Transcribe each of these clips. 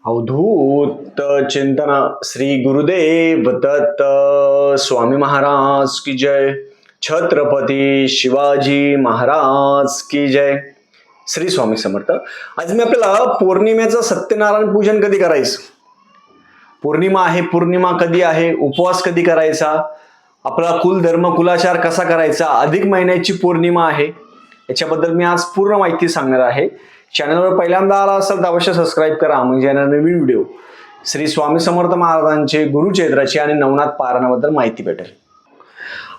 अवधूत चिंतन श्री गुरुदेव दत्त स्वामी महाराज की जय. छत्रपती शिवाजी महाराज की जय. श्री स्वामी समर्थ. आज मी आपल्याला पौर्णिमेचं सत्यनारायण पूजन कधी करायचं, पौर्णिमा आहे, पौर्णिमा कधी आहे, उपवास कधी करायचा, आपला कुल धर्म कुलाचार कसा करायचा, अधिक महिन्याची पौर्णिमा आहे, याच्याबद्दल मी आज पूर्ण माहिती सांगणार आहे. चॅनलवर पहिल्यांदा आला असेल तर अवश्य सबस्क्राईब करा, म्हणजे येणारे नवीन व्हिडिओ श्री स्वामी समर्थ महाराजांचे गुरुचरित्राची आणि नवनाथ पारायणाबद्दल माहिती भेटेल.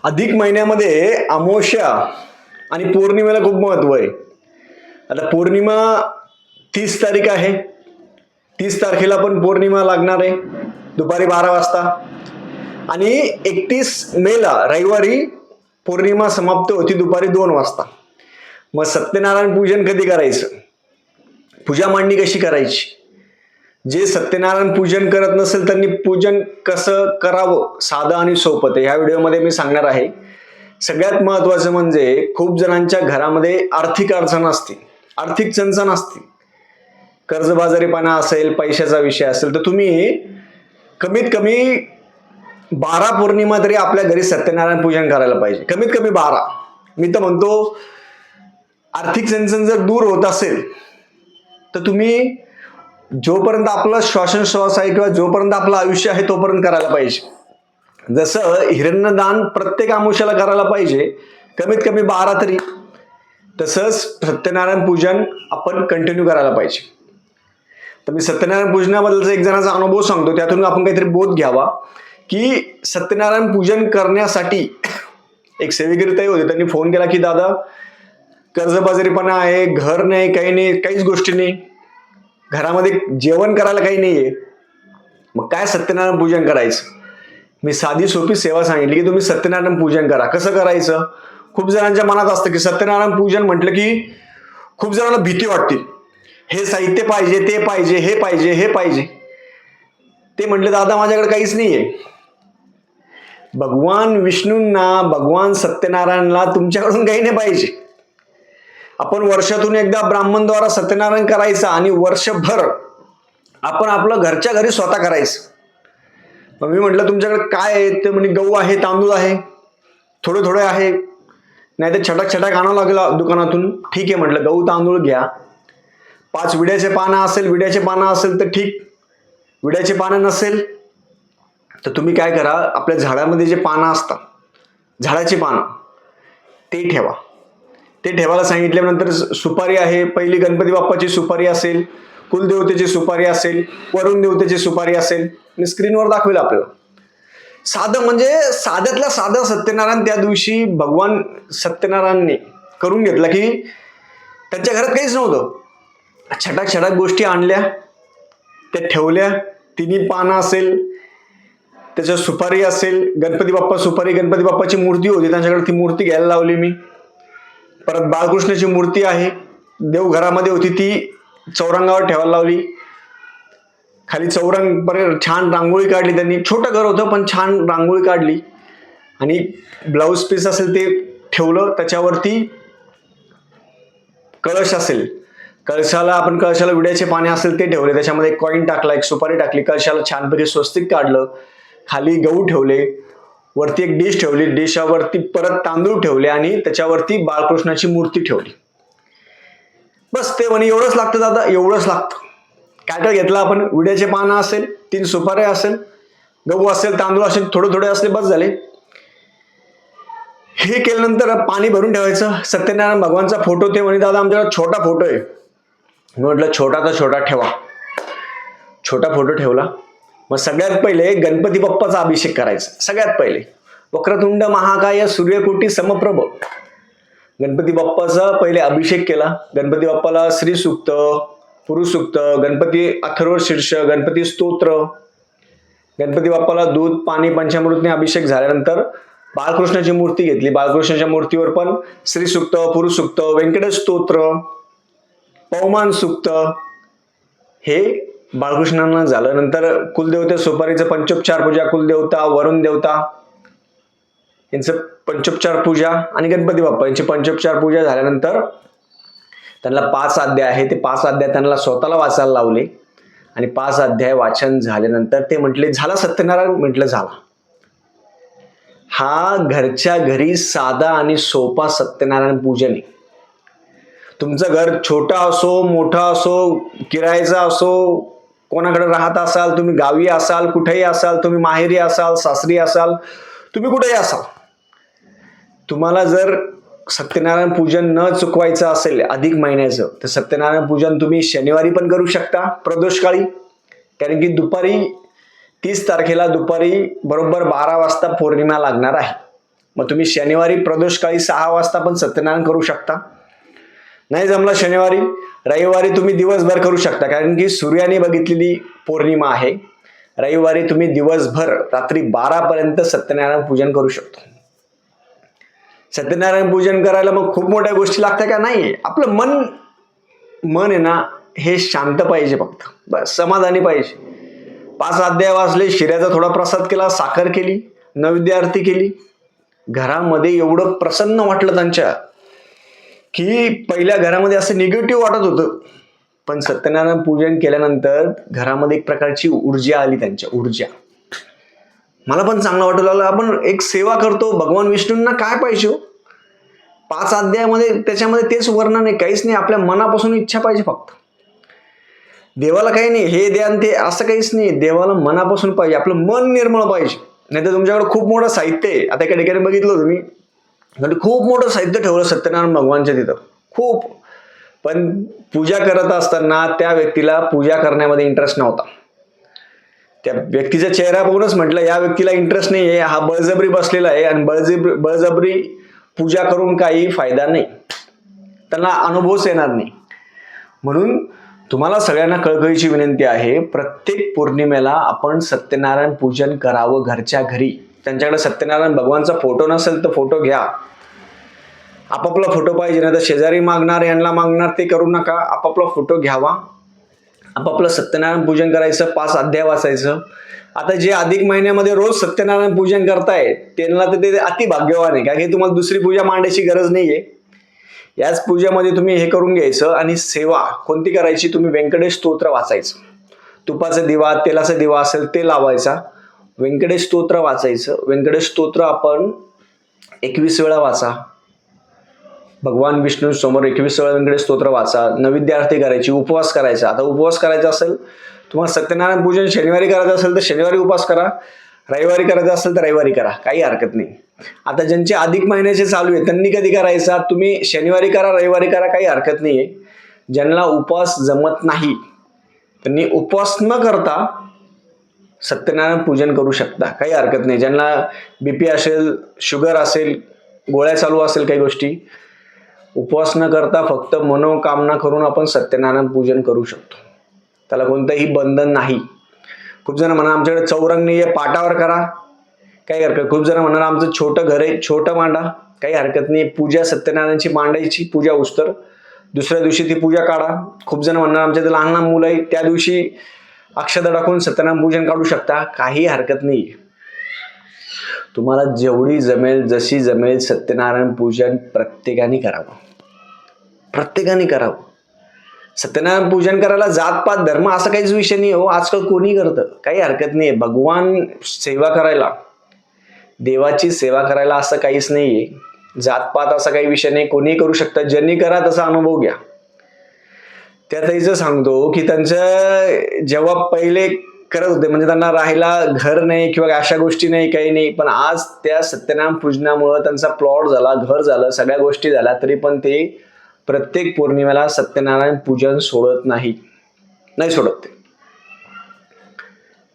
अधिक महिन्यामध्ये अमावस्या आणि पौर्णिमेला खूप महत्व आहे. आता पौर्णिमा 30 तारीख आहे, 30 तारखेला पण पौर्णिमा लागणार आहे दुपारी 12 वाजता, आणि 31 मेला रविवारी पौर्णिमा समाप्त होती दुपारी 2 वाजता. मग सत्यनारायण पूजन कधी करायचं, पूजा मांडणी कशी करायची, जे सत्यनारायण पूजन करत नसेल त्यांनी पूजन कसं करावं साधं आणि सोपं, ह्या व्हिडिओमध्ये मी सांगणार आहे. सगळ्यात महत्वाचं म्हणजे खूप जणांच्या घरामध्ये आर्थिक अडचण असते, आर्थिक चणचण असते, कर्जबाजारीपणा असेल, पैशाचा विषय असेल, तर तुम्ही कमीत कमी 12 पौर्णिमा तरी आपल्या घरी सत्यनारायण पूजन करायला पाहिजे. कमीत कमी 12. मी तर म्हणतो आर्थिक चणचण जर दूर होत असेल तर तुम्ही जोपर्यंत आपला श्वासोच्छ्वास आहे किंवा जोपर्यंत आपलं आयुष्य आहे तोपर्यंत करायला पाहिजे. जसं हिरण्यदान प्रत्येक अमावस्येला करायला पाहिजे कमीत कमी 12 तरी, तसंच सत्यनारायण पूजन आपण कंटिन्यू करायला पाहिजे. तर मी सत्यनारायण पूजनाबद्दलचा एक जणांचा अनुभव सांगतो, त्यातून आपण काहीतरी बोध घ्यावा. की सत्यनारायण पूजन करण्यासाठी एक सेवेकरी ताई होते, त्यांनी फोन केला की दादा कर्जबाजारीपणा आहे, घर नाही, काही नाही, काहीच गोष्टी नाही, घरामध्ये जेवण करायला काही नाहीये, मग काय सत्यनारायण पूजन करायचं. मी साधी सोपी सेवा सांगितली की तुम्ही सत्यनारायण पूजन करा. कसं करायचं, खूप जणांच्या मनात असतं की सत्यनारायण पूजन म्हटलं की खूप जणांना भीती वाटते, हे साहित्य पाहिजे, ते पाहिजे, हे पाहिजे, हे पाहिजे. ते म्हटले दादा माझ्याकडे काहीच नाहीये. भगवान विष्णूंना, भगवान सत्यनारायणला तुमच्याकडून काही नाही पाहिजे. आपण वर्षातून एकदा ब्राह्मणद्वारा सत्यनारायण करायचं आणि वर्षभर आपण आपलं घरच्या घरी स्वतः करायचं. मग मी म्हटलं तुमच्याकडे काय आहे, ते म्हणे गहू आहे, तांदूळ आहे, थोडे थोडे आहे, नाही तर छटाक छटाक आणावं लागेल दुकानातून. ठीक आहे म्हटलं, गहू तांदूळ घ्या. 5 विड्याचे पानं असेल, विड्याचे पानं असेल तर ठीक, विड्याचे पानं नसेल तर तुम्ही काय करा, आपल्या झाडामध्ये जे पानं असतात, झाडाची पानं ते ठेवा. ते ठेवायला सांगितल्यानंतर सुपारी आहे, पहिली गणपती बाप्पाची सुपारी असेल, कुलदेवतेची सुपारी असेल, वरुण देवतेची सुपारी असेल, मी स्क्रीनवर दाखवेल आपल्याला. साधं म्हणजे साध्यातल्या साधं सत्यनारायण त्या दिवशी भगवान सत्यनारायणने करून घेतला की त्यांच्या घरात काहीच नव्हतं. छटाक छटाक गोष्टी आणल्या, त्या ठेवल्या. तिन्ही पानं असेल, त्याच्या सुपारी असेल, गणपती बाप्पा सुपारी, गणपती बाप्पाची मूर्ती होती त्यांच्याकडे, ती मूर्ती घ्यायला लावली मी. परत बाळकृष्णाची मूर्ती आहे, देवघरामध्ये होती, ती चौरंगावर ठेवायला लावली. खाली चौरंग पर्यंत छान रांगोळी काढली त्यांनी. छोटं घर होतं पण छान रांगोळी काढली, आणि ब्लाऊज पीस असेल ते ठेवलं. त्याच्यावरती कळश असेल, कळशाला विड्याचे पाने असेल ते ठेवले, त्याच्यामध्ये एक कॉईन टाकला, एक सुपारी टाकली, कळशाला छानपैकी स्वस्तिक काढलं, खाली गहू ठेवले, वरती एक डिश ठेवली, डिशावरती परत तांदूळ ठेवले, आणि त्याच्यावरती बाळकृष्णाची मूर्ती ठेवली. बस ते म्हणे एवढंच लागतं दादा, एवढंच लागतं. काय काय घेतलं आपण, विड्याचे पानं असेल, 3 सुपाऱ्या असेल, गहू असेल, तांदूळ असेल, थोडे थोडे असले, बस झाले. हे केल्यानंतर पाणी भरून ठेवायचं. सत्यनारायण भगवानचा फोटो, ते म्हणे दादा आमच्याकडे छोटा फोटो आहे. मी म्हटलं छोटा तर छोटा ठेवा. छोटा फोटो ठेवला. मग सगळ्यात पहिले गणपती बाप्पाचा अभिषेक करायचा. सगळ्यात पहिले वक्रतुंड महाकाय सूर्यकोटी समप्रभ, गणपती बाप्पाचा पहिले अभिषेक केला. गणपती बाप्पाला श्री सूक्त, पुरुष सूक्त, गणपती अथर्व शीर्ष, गणपती स्तोत्र, गणपती बाप्पाला दूध पाणी पंचामृतने अभिषेक झाल्यानंतर बाळकृष्णाची मूर्ती घेतली. बाळकृष्णाच्या मूर्तीवर पण श्री सूक्त, पुरुष सूक्त, व्यंकटेश स्तोत्र, पवमान सूक्त हे बाळकृष्णांना झालं. नंतर कुलदेवते सुपारीचं पंचोपचार पूजा, कुलदेवता, वरुण देवता यांचं पंचोपचार पूजा, आणि गणपती बाप्पा यांची पंचोपचार पूजा झाल्यानंतर त्यांना 5 आद्या आहे, ते 5 आद्या त्यांना स्वतःला वाचायला लावले. आणि 5 अध्याय वाचन झाल्यानंतर ते म्हटले झाला सत्यनारायण. म्हटलं झाला. हा घरच्या घरी साधा आणि सोपा सत्यनारायण पूजन आहे. तुमचं घर छोटा असो, मोठा असो, किरायचा असो, कोणाकडे राहत असाल, तुम्ही गावी असाल, कुठेही असाल, तुम्ही माहेरी असाल, सासरी असाल, तुम्ही कुठेही असाल, तुम्हाला जर सत्यनारायण पूजन न चुकवायचं असेल अधिक महिन्याचं, तर सत्यनारायण पूजन तुम्ही शनिवारी पण करू शकता प्रदोष काळी. कारण की दुपारी 30 तारखेला दुपारी बरोबर 12 वाजता पौर्णिमा लागणार आहे. मग तुम्ही शनिवारी प्रदोष काळी 6 वाजता पण सत्यनारायण करू शकता. नाही जमलं शनिवारी, रविवारी तुम्ही दिवसभर करू शकता. कारण की सूर्याने बघितलेली पौर्णिमा आहे. रविवारी तुम्ही दिवसभर रात्री 12 पर्यंत सत्यनारायण पूजन करू शकतो. सत्यनारायण पूजन करायला मग खूप मोठ्या गोष्टी लागतात का? नाही. आपलं मन आहे ना, हे शांत पाहिजे, फक्त बस समाधानी पाहिजे. 5 अध्याय वाचले, शिऱ्याचा थोडा प्रसाद केला, साखर केली, नैवेद्य आरती केली. घरामध्ये एवढं प्रसन्न वाटलं त्यांच्या की पहिल्या घरामध्ये असं निगेटिव्ह वाटत होतं. पण सत्यनारायण पूजन केल्यानंतर घरामध्ये एक प्रकारची ऊर्जा आली, त्यांच्या ऊर्जा. मला पण चांगलं वाटू लागलं. आपण एक सेवा करतो, भगवान विष्णूंना काय पाहिजे हो? 5 अध्यायामध्ये त्याच्यामध्ये तेच वर्णन आहे, काहीच नाही. आपल्या मनापासून इच्छा पाहिजे फक्त. देवाला काही नाही हे द्या ते असं काहीच नाही. देवाला मनापासून पाहिजे, आपलं मन निर्मळ पाहिजे. नाही तर तुमच्याकडे खूप मोठं साहित्य आहे. आता एका ठिकाणी बघितलं तुम्ही, खूप मोठं साहित्य ठेवलं सत्यनारायण भगवानच्या तिथं, खूप. पण पूजा करत असताना त्या व्यक्तीला पूजा करण्यामध्ये इंटरेस्ट नव्हता. त्या व्यक्तीचा चेहरा पाहूनच म्हटलं या व्यक्तीला इंटरेस्ट नाही आहे, हा बळजबरी बसलेला आहे. आणि बळजबरी पूजा करून काही फायदा नाही, त्यांना अनुभवच येणार नाही. म्हणून तुम्हाला सगळ्यांना कळकळीची विनंती आहे, प्रत्येक पौर्णिमेला आपण सत्यनारायण पूजन करावं घरच्या घरी. त्यांच्याकडे सत्यनारायण भगवानचा फोटो नसेल तर फोटो घ्या. आपापला फोटो पाहिजे, नाही तर शेजारी मागणार, यांना मागणार, ते करू नका. आपापला फोटो घ्यावा, आपापलं सत्यनारायण पूजन करायचं, 5 अध्याय वाचायचं. आता जे अधिक महिन्यामध्ये रोज सत्यनारायण पूजन करताय त्यांना तर ते अति भाग्यवान आहे. कारण की तुम्हाला दुसरी पूजा मांडायची गरज नाहीये. याच पूजेमध्ये तुम्ही हे करून घ्यायचं. आणि सेवा कोणती करायची? तुम्ही व्यंकटेश स्तोत्र वाचायचं. तुपाचा दिवा, तेलाचा दिवा असेल ते लावायचा. व्यंकटेश स्तोत्र वाचायचं. व्यंकटेश स्तोत्र आपण 21 वेळा वाचा. भगवान विष्णू समोर 21 वेळा व्यंकटेश स्तोत्र वाचा. नैवेद्य आरती करायची, उपवास करायचा. आता उपवास करायचा असेल, तुम्हाला सत्यनारायण पूजन शनिवारी करायचं असेल तर शनिवारी उपवास करा, रविवारी करायचं असेल तर रविवारी करा, काही हरकत नाही. आता ज्यांचे अधिक महिन्याचे चालू आहे त्यांनी कधी करायचा? तुम्ही शनिवारी करा, रविवारी करा, काही हरकत नाहीये. ज्यांना उपवास जमत नाही त्यांनी उपवास न करता सत्यनारायण पूजन करू शकता, काही हरकत नाही. ज्यांना बीपी असेल, शुगर असेल, गोळ्या चालू असेल, काही गोष्टी, उपवास न करता फक्त मनोकामना करून आपण सत्यनारायण पूजन करू शकतो. त्याला कोणतंही बंधन नाही. खूप जण म्हणा आमच्याकडे चौरंग नाहीये, पाटावर करा, काही हरकत. खूप जण म्हणणार आमचं छोटं घर आहे, छोटं मांडा, काही हरकत नाही. पूजा सत्यनारायणची मांडायची, पूजा उस्तर, दुसऱ्या दिवशी ती पूजा काढा. खूप जण म्हणणार आमच्या लहान लहान मुलं आहे, त्या दिवशी अक्षता टाकून सत्यनारायण पूजन काढू शकता, काही हरकत नाही. तुम्हाला जेवढी जमेल, जशी जमेल, सत्यनारायण पूजन प्रत्येकाने करावं, प्रत्येकाने करावं. सत्यनारायण पूजन करायला जातपात धर्म असा काहीच विषय नाही हो. आजकाल कोणी करतं, काही हरकत नाही. भगवान सेवा करायला, देवाची सेवा करायला असं काहीच नाहीये. जातपात असा काही विषय नाही, कोणी करू शकतं. ज्यांनी करा तसा अनुभव घ्या. त्यातही सांगतो की त्यांचं जेव्हा पहिले करत होते, म्हणजे त्यांना राहायला घर नाही किंवा अशा गोष्टी नाही, काही नाही, पण आज त्या सत्यनारायण पूजनामुळे त्यांचा प्लॉट झाला, घर झालं, सगळ्या गोष्टी झाल्या, तरी पण ते प्रत्येक पौर्णिमेला सत्यनारायण पूजन सोडत नाही सोडत ते.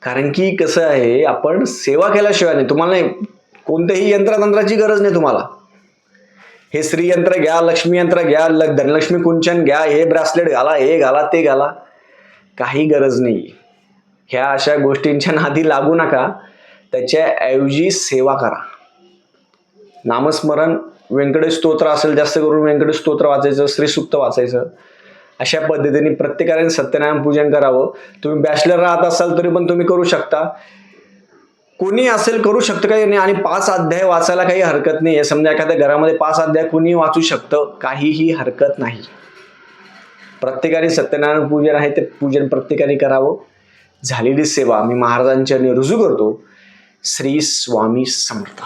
कारण की कसं आहे, आपण सेवा केल्याशिवाय नाही. तुम्हाला कोणत्याही यंत्रतंत्राची गरज नाही. तुम्हाला हे श्री यंत्र घ्या, लक्ष्मी यंत्र घ्या, धनलक्ष्मी कुंचन घ्या, हे ब्रासलेट घाला, हे घाला, ते घाला, काही गरज नाही. ह्या अशा गोष्टींच्या नादी लागू नका. त्याच्या ऐवजी सेवा करा. नामस्मरण, व्यंकटेश स्तोत्र असेल जास्त करून व्यंकटेश स्तोत्र वाचायचं, श्रीसूक्त वाचायचं. अशा पद्धतीने प्रत्येकाने सत्यनारायण पूजन करावं. तुम्ही बॅचलर राहत असाल तरी पण तुम्ही करू शकता, कोणी असेल करू शकतं, काही नाही. आणि 5 अध्याय वाचायला काही हरकत नाही. समजा एखाद्या घरामध्ये 5 अध्याय कोणी वाचू शकतं, काहीही हरकत नाही. प्रत्येकाने सत्यनारायण पूजन आहे ते पूजन प्रत्येकाने करावं. झालेली सेवा मी महाराजांच्या रुजू करतो. श्री स्वामी समर्थ.